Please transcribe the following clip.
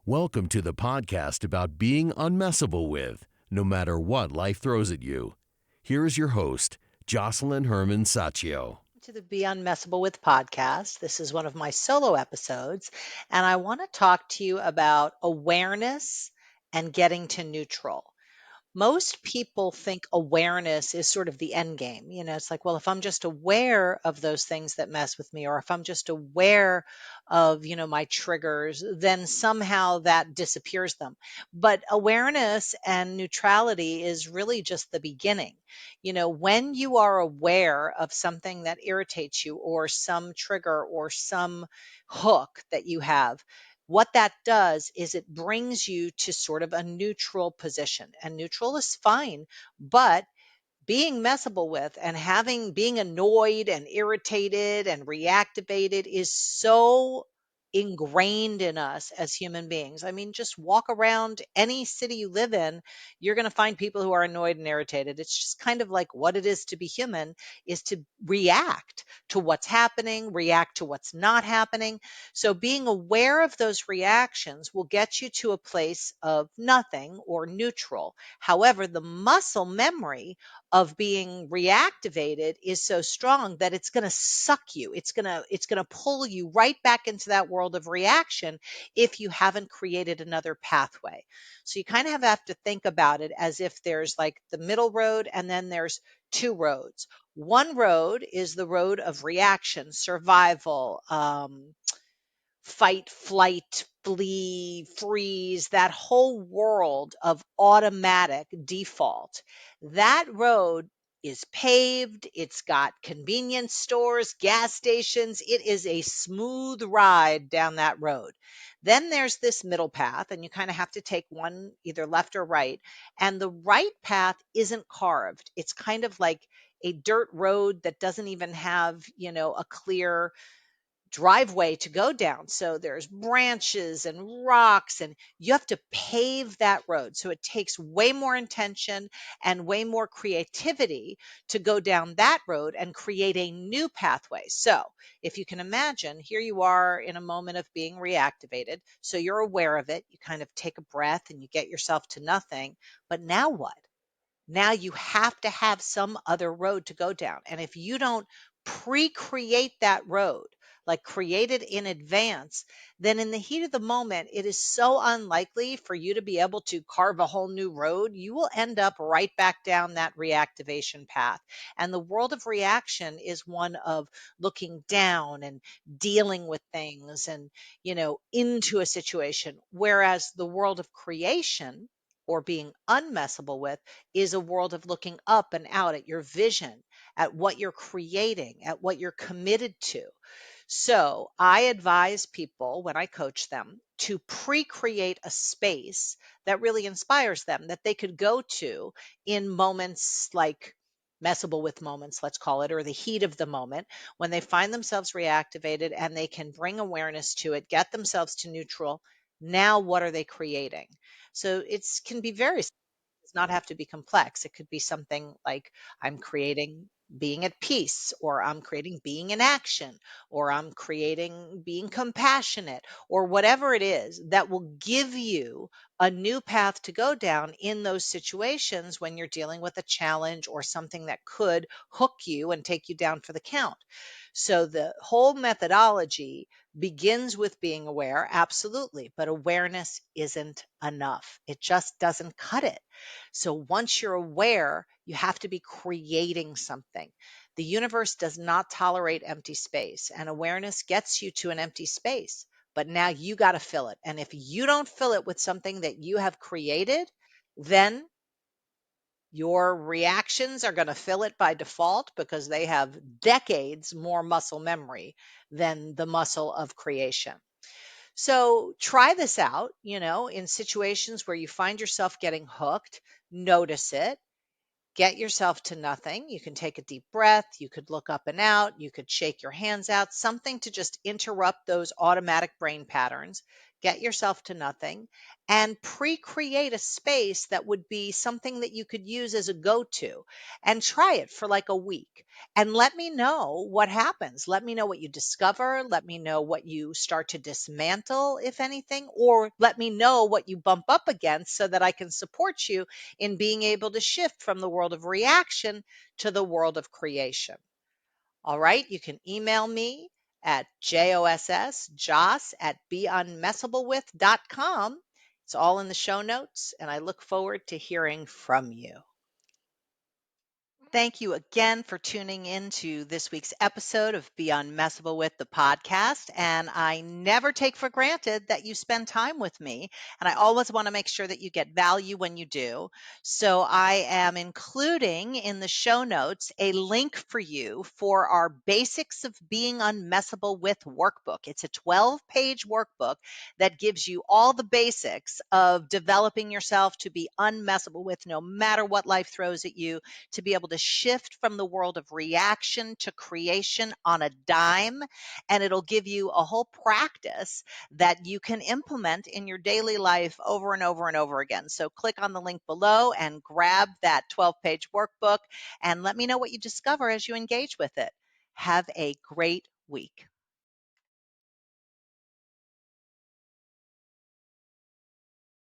Welcome to the podcast about being unmessable with, no matter what life throws at you. Here is your host, Josselyne Herman-Saccio. To the Be Unmessable with podcast. This is one of my solo episodes, and I want to talk to you about awareness and getting to neutral. Most people think awareness is sort of the end game. It's like, well, if I'm just aware of those things that mess with me, or if I'm just aware of, my triggers, then somehow that disappears them. But awareness and neutrality is really just the beginning. When you are aware of something that irritates you, or some trigger, or some hook that you have, what that does is it brings you to sort of a neutral position. And neutral is fine, but being messable with and being annoyed and irritated and reactivated is so ingrained in us as human beings. I mean, just walk around any city you live in, you're going to find people who are annoyed and irritated. It's just kind of like what it is to be human, is to react to what's happening, react to what's not happening. So being aware of those reactions will get you to a place of nothing or neutral. However, the muscle memory of being reactivated is so strong that it's going to suck you. It's going to pull you right back into that world of reaction if you haven't created another pathway. So you kind of have to think about it as if there's like the middle road and then there's two roads. One road is the road of reaction, survival, fight, flight, flee, freeze, that whole world of automatic default. That road is paved. It's got convenience stores, gas stations. It is a smooth ride down that road. Then there's this middle path, and you kind of have to take one either left or right. And the right path isn't carved. It's kind of like a dirt road that doesn't even have, a clear driveway to go down. So there's branches and rocks, and you have to pave that road. So it takes way more intention and way more creativity to go down that road and create a new pathway. So if you can imagine, here you are in a moment of being reactivated. So you're aware of it. You kind of take a breath and you get yourself to nothing. But now what? Now you have to have some other road to go down. And if you don't pre-create that road, like create it in advance, then in the heat of the moment, it is so unlikely for you to be able to carve a whole new road. You will end up right back down that reactivation path. And the world of reaction is one of looking down and dealing with things and, into a situation. Whereas the world of creation, or being unmessable with, is a world of looking up and out at your vision, at what you're creating, at what you're committed to. So I advise people when I coach them to pre create a space that really inspires them, that they could go to in moments like messable with moments, let's call it, or the heat of the moment, when they find themselves reactivated and they can bring awareness to it, get themselves to neutral. Now, what are they creating? So it's can be very, does not have to be complex. It could be something like I'm creating being at peace, or I'm creating being in action, or I'm creating being compassionate, or whatever it is that will give you a new path to go down in those situations when you're dealing with a challenge or something that could hook you and take you down for the count. So the whole methodology begins with being aware, absolutely, but awareness isn't enough. It just doesn't cut it. So once you're aware, you have to be creating something. The universe does not tolerate empty space, and awareness gets you to an empty space. But now you got to fill it. And if you don't fill it with something that you have created, then your reactions are going to fill it by default because they have decades more muscle memory than the muscle of creation. So try this out, in situations where you find yourself getting hooked, notice it, get yourself to nothing. You can take a deep breath. You could look up and out. You could shake your hands out, something to just interrupt those automatic brain patterns. get yourself to nothing, and pre-create a space that would be something that you could use as a go-to, and try it for like a week. And let me know what happens. Let me know what you discover. Let me know what you start to dismantle, if anything, or let me know what you bump up against so that I can support you in being able to shift from the world of reaction to the world of creation. All right, you can email me at joss at beunmessablewith.com. It's all in the show notes, and I look forward to hearing from you. Thank you again for tuning in to this week's episode of Be Unmessable With the podcast. And I never take for granted that you spend time with me. And I always want to make sure that you get value when you do. So I am including in the show notes a link for you for our Basics of Being Unmessable With workbook. It's a 12-page workbook that gives you all the basics of developing yourself to be unmessable with no matter what life throws at you, to be able to shift from the world of reaction to creation on a dime. And it'll give you a whole practice that you can implement in your daily life over and over and over again. So click on the link below and grab that 12-page workbook and let me know what you discover as you engage with it. Have a great week.